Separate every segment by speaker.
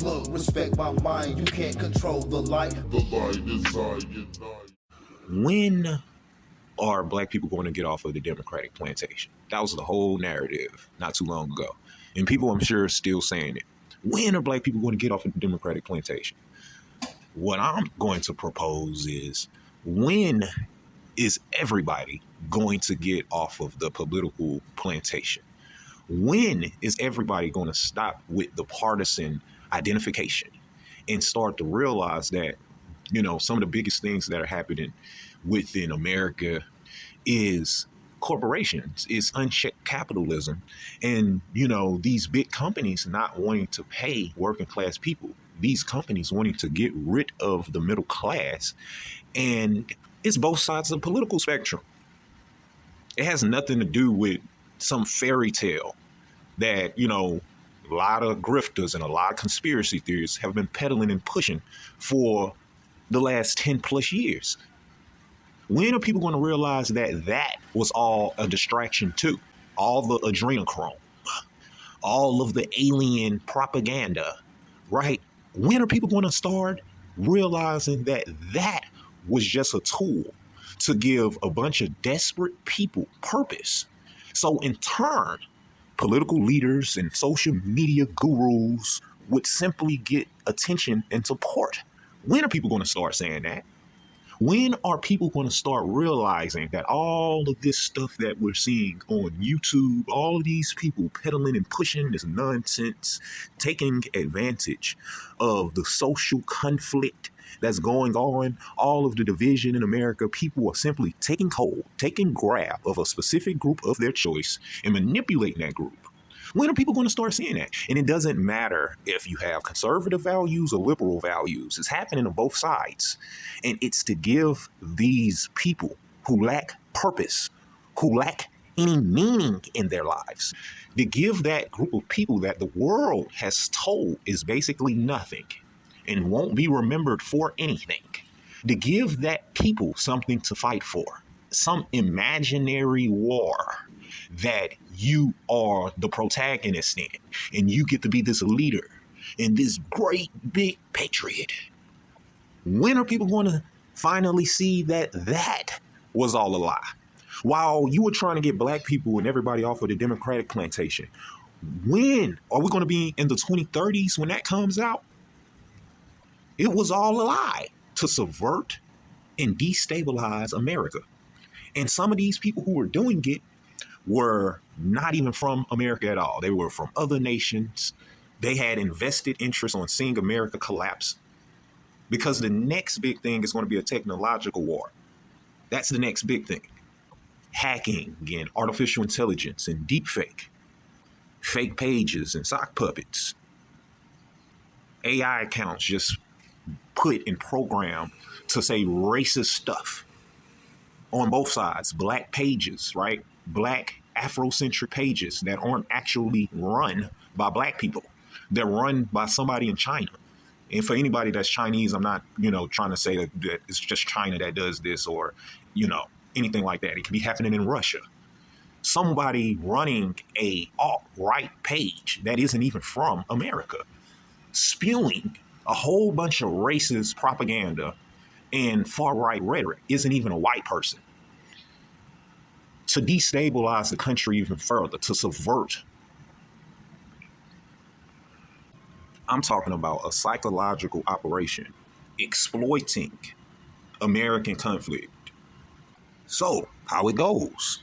Speaker 1: Look, respect my mind, you can't control the light. The light is cyanide.
Speaker 2: When are black people going to get off of the Democratic plantation? That was the whole narrative not too long ago. And people, I'm sure, are still saying it. When are black people going to get off of the Democratic plantation? What I'm going to propose is, when is everybody going to get off of the political plantation? When is everybody going to stop with the partisan identification and start to realize that, some of the biggest things that are happening within America is corporations, is unchecked capitalism, and, these big companies not wanting to pay working class people, these companies wanting to get rid of the middle class. And it's both sides of the political spectrum. It has nothing to do with some fairy tale that, a lot of grifters and a lot of conspiracy theorists have been peddling and pushing for the last 10 plus years. When are people going to realize that that was all a distraction too? All the adrenochrome, all of the alien propaganda, right? When are people going to start realizing that that was just a tool to give a bunch of desperate people purpose? So in turn, political leaders and social media gurus would simply get attention and support. When are people going to start saying that? When are people going to start realizing that all of this stuff that we're seeing on YouTube, all of these people peddling and pushing this nonsense, taking advantage of the social conflict that's going on, all of the division in America, people are simply taking hold, taking grab of a specific group of their choice and manipulating that group? When are people going to start seeing that? And it doesn't matter if you have conservative values or liberal values. It's happening on both sides. And it's to give these people who lack purpose, who lack any meaning in their lives, to give that group of people that the world has told is basically nothing and won't be remembered for anything, to give that people something to fight for, some imaginary war that you are the protagonist in, and you get to be this leader and this great big patriot. When are people going to finally see that that was all a lie? While you were trying to get black people and everybody off of the Democratic plantation, when are we going to be in the 2030s when that comes out? It was all a lie to subvert and destabilize America. And some of these people who were doing it were not even from America at all. They were from other nations. They had invested interest on seeing America collapse, because the next big thing is going to be a technological war. That's the next big thing. Hacking and artificial intelligence and deepfake, fake pages and sock puppets, AI accounts just put and programmed to say racist stuff on both sides. Black pages, right? Black Afrocentric pages that aren't actually run by black people. They're run by somebody in China. And for anybody that's Chinese, I'm not, trying to say that it's just China that does this or, anything like that. It could be happening in Russia. Somebody running a alt-right page that isn't even from America, spewing a whole bunch of racist propaganda and far-right rhetoric, isn't even a white person, to destabilize the country even further, to subvert. I'm talking about a psychological operation exploiting American conflict. So how it goes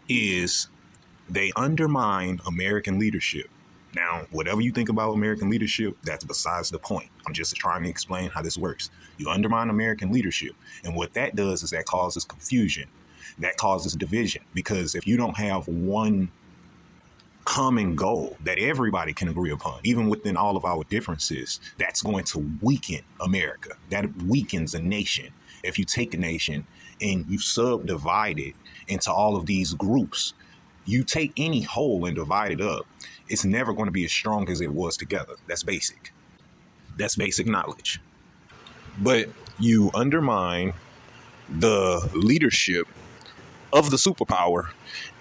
Speaker 2: is they undermine American leadership. Now, whatever you think about American leadership, that's besides the point. I'm just trying to explain how this works. You undermine American leadership. And what that does is that causes confusion. That causes division. Because if you don't have one common goal that everybody can agree upon, even within all of our differences, that's going to weaken America. That weakens a nation. If you take a nation and you subdivide it into all of these groups, you take any whole and divide it up, it's never going to be as strong as it was together. That's basic. That's basic knowledge. But you undermine the leadership of the superpower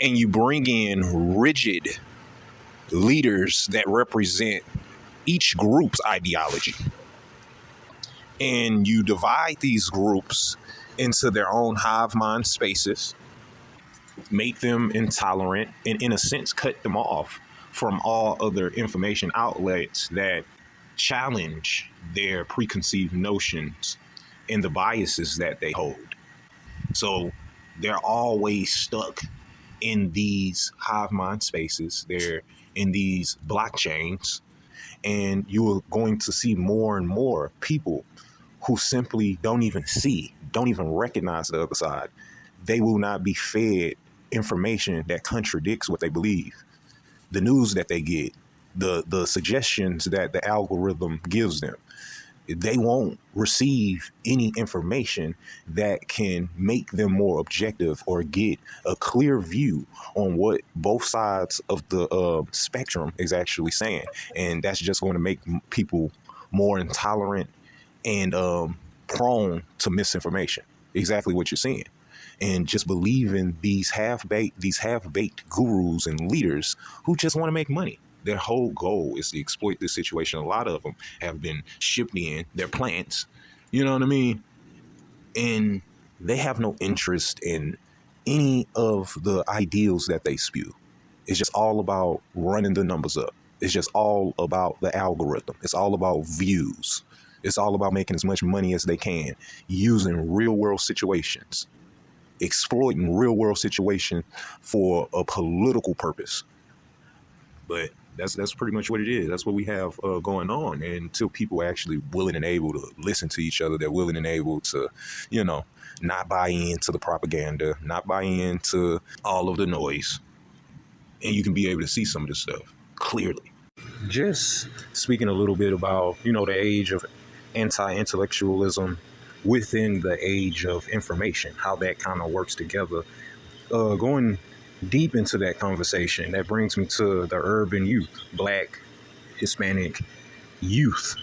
Speaker 2: and you bring in rigid leaders that represent each group's ideology. And you divide these groups into their own hive mind spaces, make them intolerant, and in a sense, cut them off from all other information outlets that challenge their preconceived notions and the biases that they hold. So they're always stuck in these hive mind spaces. They're in these blockchains, and you are going to see more and more people who simply don't even recognize the other side. They will not be fed information that contradicts what they believe. The news that they get, the suggestions that the algorithm gives them, they won't receive any information that can make them more objective or get a clear view on what both sides of the spectrum is actually saying. And that's just going to make people more intolerant and prone to misinformation. Exactly what you're seeing. And just believing these half-baked gurus and leaders who just want to make money. Their whole goal is to exploit this situation. A lot of them have been shipped in their plants, you know what I mean? And they have no interest in any of the ideals that they spew. It's just all about running the numbers up. It's just all about the algorithm. It's all about views. It's all about making as much money as they can using real world situations, exploiting real world situation for a political purpose. But that's pretty much what it is. That's what we have going on. And until people are actually willing and able to listen to each other, they're willing and able to, not buy into the propaganda, not buy into all of the noise. And you can be able to see some of this stuff clearly. Just speaking a little bit about, the age of anti-intellectualism within the age of information, how that kind of works together. Going deep into that conversation, that brings me to the urban youth, Black, Hispanic youth,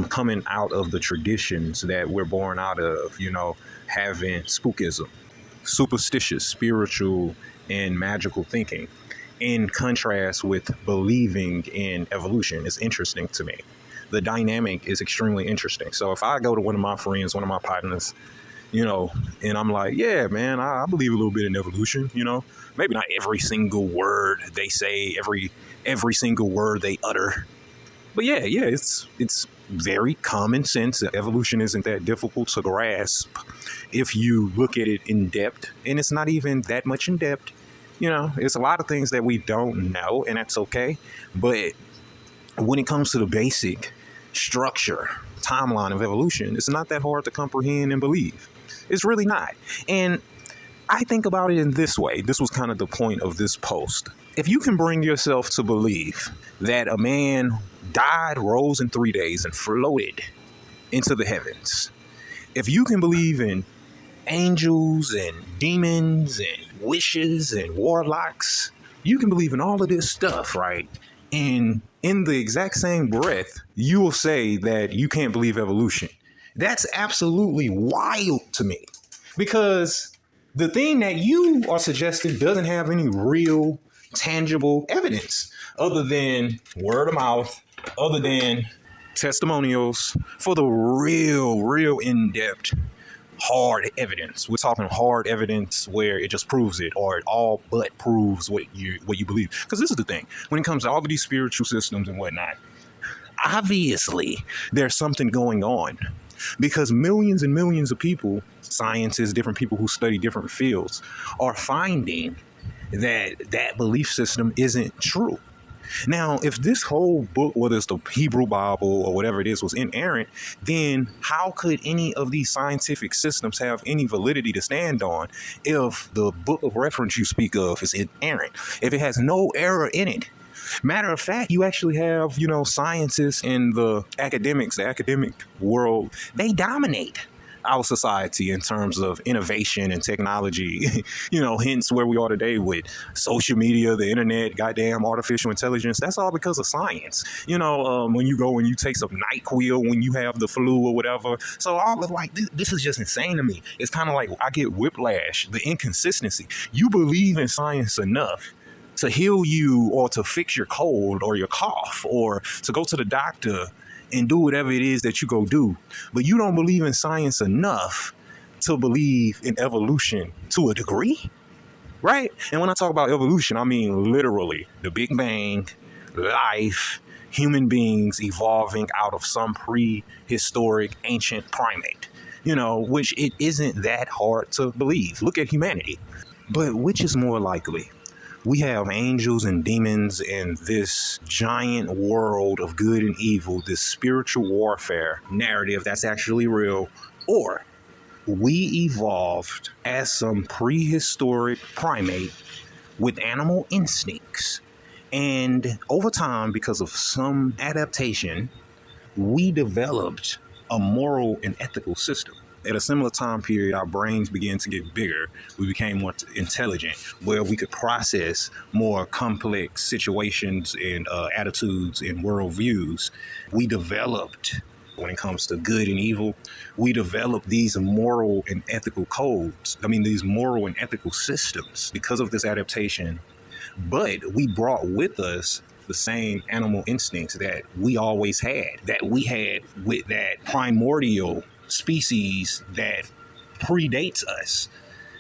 Speaker 2: coming out of the traditions that we're born out of, having spookism, superstitious, spiritual, and magical thinking, in contrast with believing in evolution. Is interesting to me. The dynamic is extremely interesting. So if I go to one of my friends, one of my partners, and I'm like, yeah, man, I believe a little bit in evolution, maybe not every single word they say, every single word they utter. But yeah, it's very common sense. Evolution isn't that difficult to grasp if you look at it in depth. And it's not even that much in depth. It's a lot of things that we don't know, and that's okay. But when it comes to the basic structure, timeline of evolution, it's not that hard to comprehend and believe. It's really not. And I think about it in this way. This was kind of the point of this post. If you can bring yourself to believe that a man died, rose in 3 days, and floated into the heavens, if you can believe in angels and demons and wishes and warlocks, you can believe in all of this stuff, right? And in the exact same breath, you will say that you can't believe evolution. That's absolutely wild to me, because the thing that you are suggesting doesn't have any real tangible evidence other than word of mouth, other than testimonials for the real in-depth hard evidence. We're talking hard evidence where it just proves it, or it all but proves what you believe. Because this is the thing, when it comes to all of these spiritual systems and whatnot, obviously there's something going on, because millions and millions of people, scientists, different people who study different fields, are finding that belief system isn't true. Now, if this whole book, whether it's the Hebrew Bible or whatever it is, was inerrant, then how could any of these scientific systems have any validity to stand on if the book of reference you speak of is inerrant, if it has no error in it? Matter of fact, you actually have, scientists in the academic world, they dominate our society in terms of innovation and technology, hence where we are today with social media, the internet, goddamn artificial intelligence. That's all because of science. When you go and you take some NyQuil when you have the flu or whatever. So all of this is just insane to me. It's kind of like I get whiplash, the inconsistency. You believe in science enough to heal you or to fix your cold or your cough or to go to the doctor and do whatever it is that you go do. But you don't believe in science enough to believe in evolution to a degree, right? And when I talk about evolution, I mean literally the Big Bang, life, human beings evolving out of some prehistoric ancient primate, which it isn't that hard to believe. Look at humanity. But which is more likely? We have angels and demons in this giant world of good and evil, this spiritual warfare narrative that's actually real, or we evolved as some prehistoric primate with animal instincts. And over time, because of some adaptation, we developed a moral and ethical system. At a similar time period, our brains began to get bigger. We became more intelligent, where we could process more complex situations and attitudes and worldviews. We developed, when it comes to good and evil, we developed these moral and ethical codes. These moral and ethical systems because of this adaptation. But we brought with us the same animal instincts that we always had, that we had with that primordial species that predates us.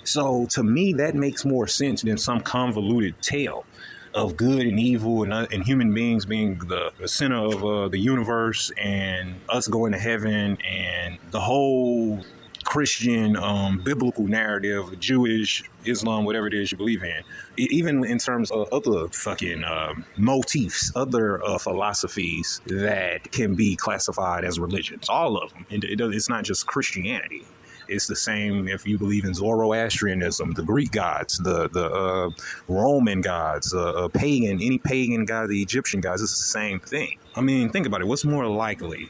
Speaker 2: So to me, that makes more sense than some convoluted tale of good and evil and human beings being the center of the universe and us going to heaven and the whole Christian biblical narrative, Jewish, Islam, whatever it is you believe in. Even in terms of other fucking motifs, other philosophies that can be classified as religions, all of them. It's not just Christianity. It's the same if you believe in Zoroastrianism, the Greek gods, the Roman gods, any pagan god, the Egyptian gods. It's the same thing. Think about it. What's more likely?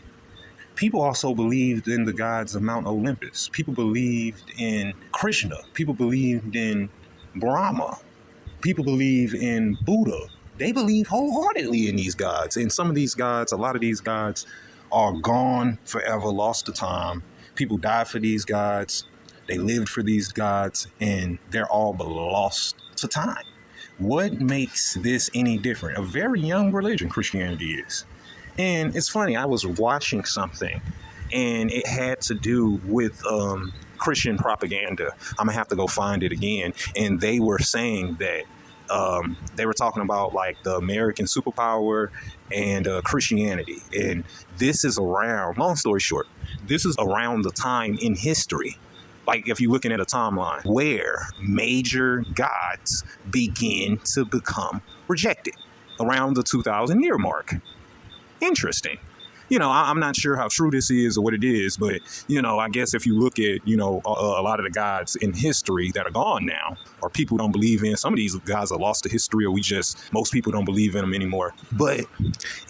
Speaker 2: People also believed in the gods of Mount Olympus. People believed in Krishna. People believed in Brahma. People believe in Buddha. They believe wholeheartedly in these gods. And some of these gods, a lot of these gods are gone forever, lost to time. People died for these gods. They lived for these gods, and they're all but lost to time. What makes this any different? A very young religion, Christianity is. And it's funny, I was watching something and it had to do with Christian propaganda. I'm gonna have to go find it again. And they were saying that they were talking about like the American superpower and Christianity. And this is around, long story short, this is around the time in history. Like if you're looking at a timeline where major gods begin to become rejected around the 2000 year mark. Interesting. I'm not sure how true this is or what it is, but, I guess if you look at, a lot of the gods in history that are gone now, or people don't believe in, some of these gods are lost to history, or most people don't believe in them anymore. But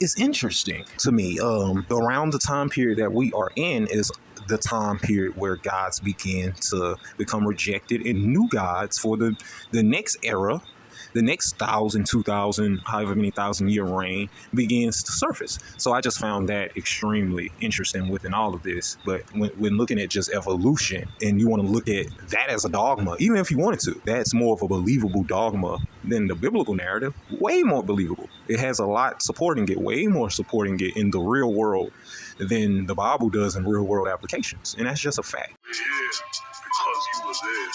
Speaker 2: it's interesting to me, around the time period that we are in is the time period where gods begin to become rejected and new gods for the next era. The next 1,000, 2,000, however many thousand year reign begins to surface. So I just found that extremely interesting within all of this. But when looking at just evolution and you want to look at that as a dogma, even if you wanted to, that's more of a believable dogma than the biblical narrative, way more believable. It has a lot supporting it, way more supporting it in the real world than the Bible does in real world applications. And that's just a fact.
Speaker 3: Yeah, because you were there.